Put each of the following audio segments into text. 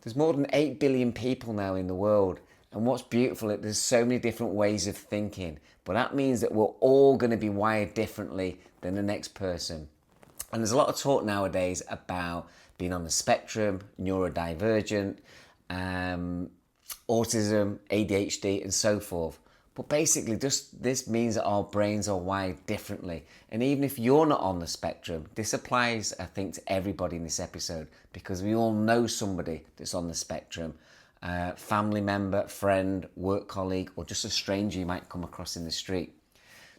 There's more than 8 billion people now in the world. And what's beautiful is there's so many different ways of thinking. But that means that we're all going to be wired differently than the next person. And there's a lot of talk nowadays about being on the spectrum, neurodivergent, autism, ADHD, and so forth. But basically, just this means that our brains are wired differently. And even if you're not on the spectrum, this applies, I think, to everybody in this episode, because we all know somebody that's on the spectrum. Family member, friend, work colleague, or just a stranger you might come across in the street.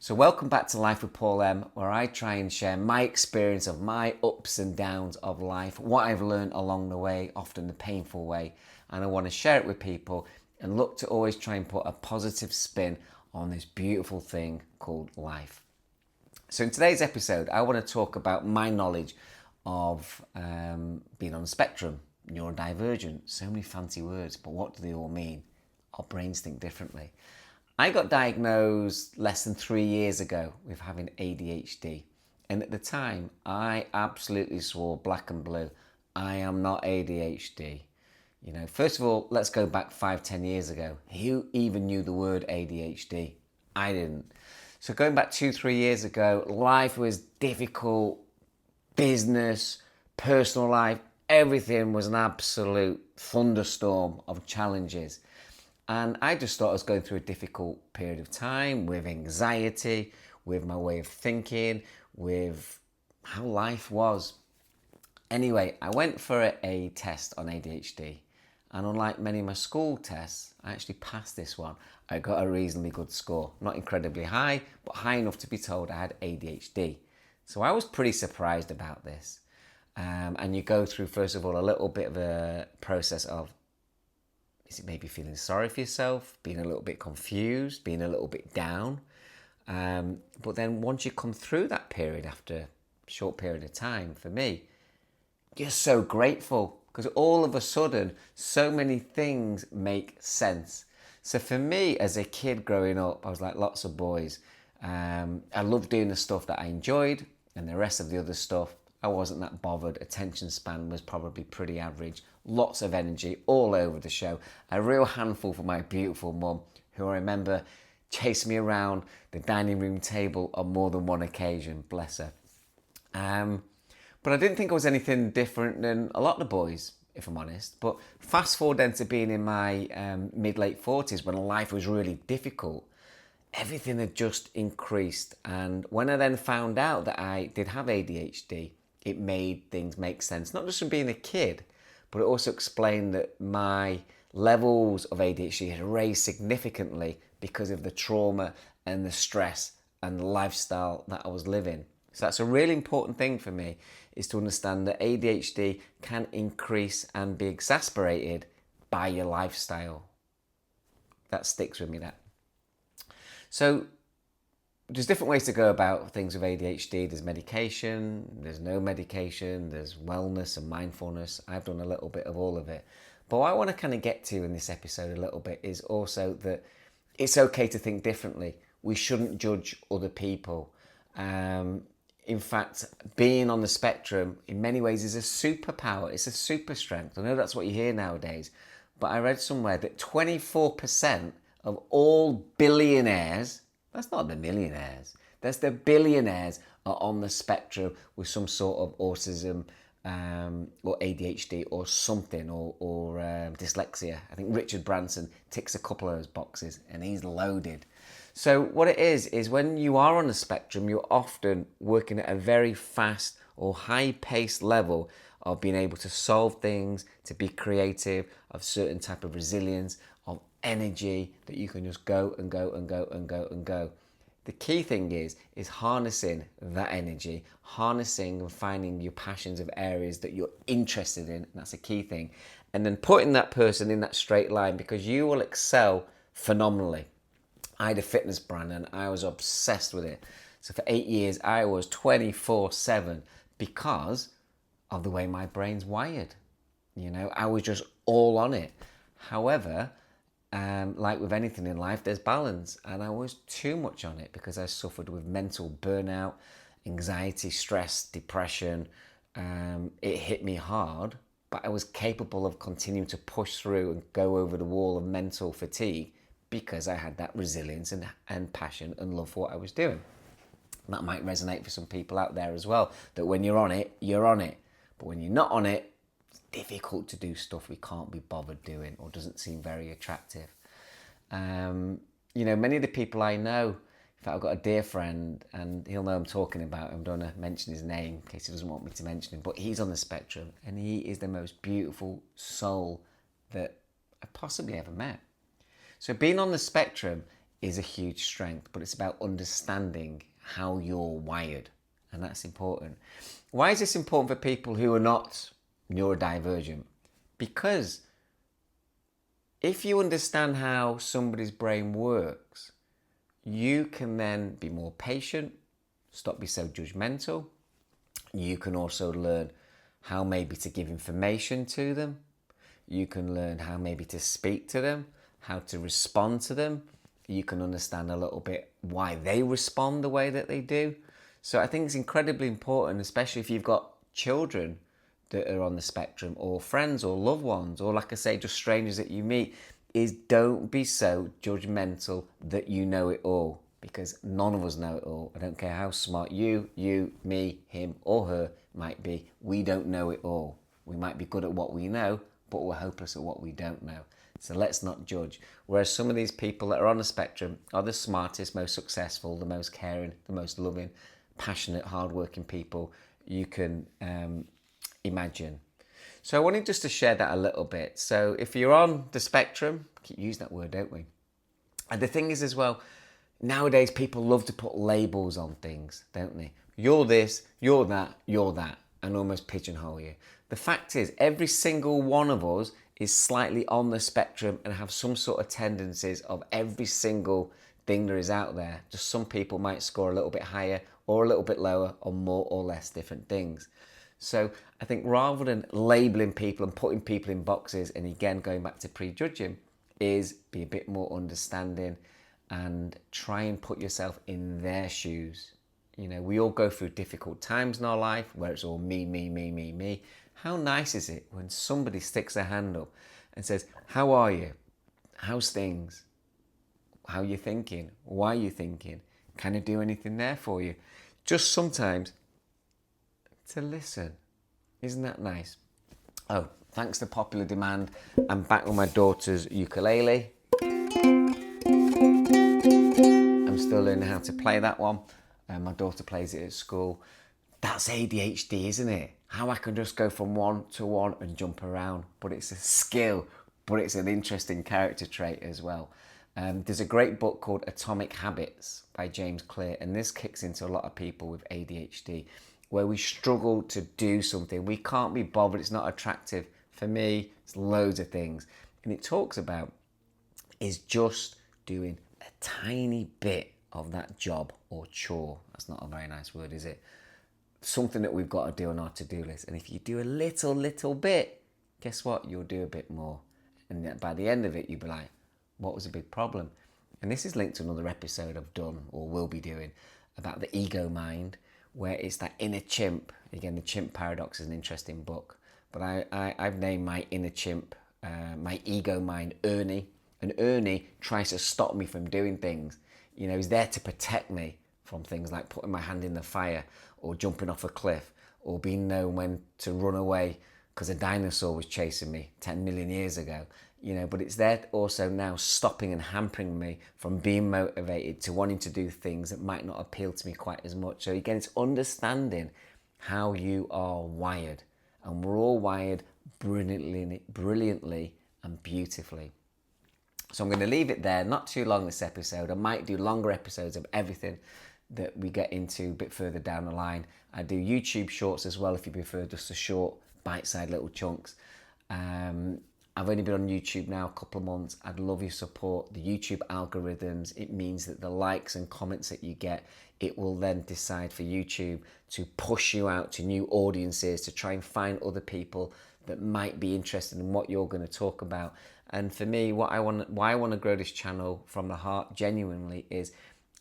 So welcome back to Life with Paul M, where I try and share my experience of my ups and downs of life, what I've learned along the way, often the painful way, and I want to share it with people and look to always try and put a positive spin on this beautiful thing called life. So in today's episode, I want to talk about my knowledge of being on the spectrum, neurodivergent, so many fancy words, but what do they all mean? Our brains think differently. I got diagnosed less than 3 years ago with having ADHD. And at the time, I absolutely swore black and blue, I am not ADHD. You know, first of all, let's go back 5-10 years ago. Who even knew the word ADHD? I didn't. So going back 2-3 years ago, life was difficult, business, personal life, everything was an absolute thunderstorm of challenges. And I just thought I was going through a difficult period of time with anxiety, with my way of thinking, with how life was. Anyway, I went for a test on ADHD. And unlike many of my school tests, I actually passed this one. I got a reasonably good score. Not incredibly high, but high enough to be told I had ADHD. So I was pretty surprised about this. And you go through, first of all, a little bit of a process of, is it maybe feeling sorry for yourself, being a little bit confused, being a little bit down? But then once you come through that period, after a short period of time, for me, you're so grateful because all of a sudden, so many things make sense. So for me, as a kid growing up, I was like lots of boys. I loved doing the stuff that I enjoyed, and the rest of the other stuff, I wasn't that bothered. Attention span was probably pretty average. Lots of energy all over the show. A real handful for my beautiful mum, who I remember chased me around the dining room table on more than one occasion, bless her. But I didn't think I was anything different than a lot of the boys, if I'm honest. But fast forward then to being in my mid-late 40s when life was really difficult. Everything had just increased. And when I then found out that I did have ADHD, it made things make sense. Not just from being a kid, but it also explained that my levels of ADHD had raised significantly because of the trauma and the stress and the lifestyle that I was living. So that's a really important thing for me, is to understand that ADHD can increase and be exacerbated by your lifestyle. That sticks with me, that. So there's different ways to go about things with ADHD. There's medication, there's no medication, there's wellness and mindfulness. I've done a little bit of all of it. But what I want to kind of get to in this episode a little bit is also that it's okay to think differently. We shouldn't judge other people. In fact, being on the spectrum in many ways is a superpower. It's a super strength. I know that's what you hear nowadays. But I read somewhere that 24% of all billionaires, that's not the millionaires, that's the billionaires, are on the spectrum with some sort of autism or ADHD or something, or dyslexia. I think Richard Branson ticks a couple of those boxes and he's loaded. So what it is when you are on the spectrum, you're often working at a very fast or high-paced level of being able to solve things, to be creative, of certain type of resilience, of energy that you can just go and go and go and go and go. The key thing is harnessing that energy, harnessing and finding your passions of areas that you're interested in. And that's a key thing. And then putting that person in that straight line, because you will excel phenomenally. I had a fitness brand and I was obsessed with it. So for 8 years, I was 24/7 because of the way my brain's wired. You know, I was just all on it. However, like with anything in life, there's balance. And I was too much on it because I suffered with mental burnout, anxiety, stress, depression. It hit me hard. but I was capable of continuing to push through and go over the wall of mental fatigue because I had that resilience and passion and love for what I was doing. That might resonate for some people out there as well, that when you're on it, you're on it. But when you're not on it, it's difficult to do stuff we can't be bothered doing or doesn't seem very attractive. Many of the people I know, in fact, I've got a dear friend, and he'll know I'm talking about him. I don't want to mention his name in case he doesn't want me to mention him, but he's on the spectrum, and he is the most beautiful soul that I possibly ever met. So being on the spectrum is a huge strength, but it's about understanding how you're wired, and that's important. Why is this important for people who are not neurodivergent? Because if you understand how somebody's brain works, you can then be more patient, stop being so judgmental. You can also learn how maybe to give information to them. You can learn how maybe to speak to them, how to respond to them. You can understand a little bit why they respond the way that they do. So I think it's incredibly important, especially if you've got children that are on the spectrum, or friends or loved ones, or like I say, just strangers that you meet, is don't be so judgmental that you know it all, because none of us know it all. I don't care how smart you, me, him or her might be. We don't know it all. We might be good at what we know, but we're hopeless at what we don't know. So let's not judge. Whereas some of these people that are on the spectrum are the smartest, most successful, the most caring, the most loving, passionate, hardworking people you can imagine. So I wanted just to share that a little bit. So if you're on the spectrum, I keep using that word, don't we? And the thing is as well, nowadays people love to put labels on things, don't they? You're this, you're that, and almost pigeonhole you. The fact is, every single one of us is slightly on the spectrum and have some sort of tendencies of every single thing there is out there. Just some people might score a little bit higher or a little bit lower on more or less different things. So I think rather than labeling people and putting people in boxes, and again going back to prejudging, is be a bit more understanding and try and put yourself in their shoes. We all go through difficult times in our life where it's all me. How nice is it when somebody sticks their hand up and says, how are you? How's things? How are you thinking? Why are you thinking? Can I do anything there for you? Just sometimes to listen. Isn't that nice? Oh, thanks to popular demand, I'm back with my daughter's ukulele. I'm still learning how to play that one. My daughter plays it at school. That's ADHD, isn't it? How I can just go from one to one and jump around. But it's a skill, but it's an interesting character trait as well. There's a great book called Atomic Habits by James Clear, and this kicks into a lot of people with ADHD, where we struggle to do something. We can't be bothered, it's not attractive. For me, it's loads of things. And it talks about is just doing a tiny bit of that job or chore. That's not a very nice word, is it? Something that we've got to do on our to-do list. And if you do a little bit, guess what? You'll do a bit more. And by the end of it, you'll be like, what was a big problem? And this is linked to another episode I've done or will be doing about the ego mind, where it's that inner chimp. Again, the chimp paradox is an interesting book. But I've named my inner chimp, my ego mind, Ernie. And Ernie tries to stop me from doing things. He's there to protect me from things like putting my hand in the fire or jumping off a cliff or being known when to run away because a dinosaur was chasing me 10 million years ago. But it's there also now stopping and hampering me from being motivated to wanting to do things that might not appeal to me quite as much. So again, it's understanding how you are wired. And we're all wired brilliantly and beautifully. So I'm going to leave it there. Not too long this episode. I might do longer episodes of everything that we get into a bit further down the line. I do YouTube shorts as well if you prefer just the short bite-sized little chunks. I've only been on YouTube now a couple of months. I'd love your support. The YouTube algorithms, it means that the likes and comments that you get, it will then decide for YouTube to push you out to new audiences, to try and find other people that might be interested in what you're going to talk about. And for me, why I want to grow this channel from the heart genuinely is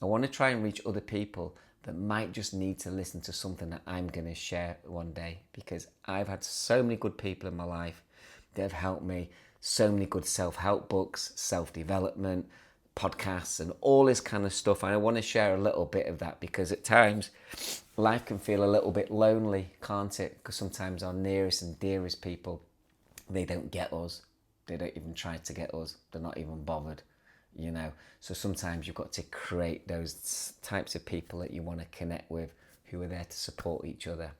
I want to try and reach other people that might just need to listen to something that I'm going to share one day, because I've had so many good people in my life that have helped me, so many good self-help books, self-development, podcasts and all this kind of stuff. And I want to share a little bit of that, because at times life can feel a little bit lonely, can't it? Because sometimes our nearest and dearest people, they don't get us. They don't even try to get us. They're not even bothered, you know. So sometimes you've got to create those types of people that you want to connect with, who are there to support each other.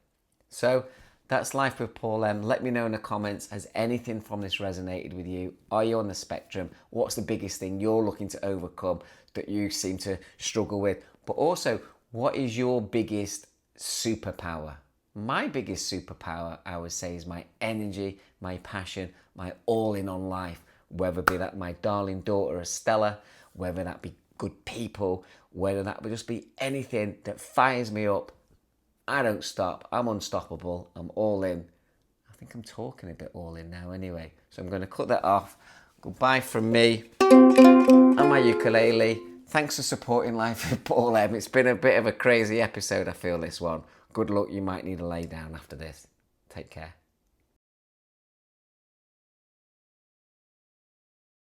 So that's Life with Paul M. Let me know in the comments, has anything from this resonated with you? Are you on the spectrum? What's the biggest thing you're looking to overcome that you seem to struggle with? But also, what is your biggest superpower? My biggest superpower, I would say, is my energy, my passion, my all-in on life. Whether it be that my darling daughter Estella, whether that be good people, whether that would just be anything that fires me up. I don't stop. I'm unstoppable. I'm all in. I think I'm talking a bit all in now anyway. So I'm going to cut that off. Goodbye from me and my ukulele. Thanks for supporting Life with Paul M. It's been a bit of a crazy episode, I feel, this one. Good luck. You might need a lay down after this. Take care.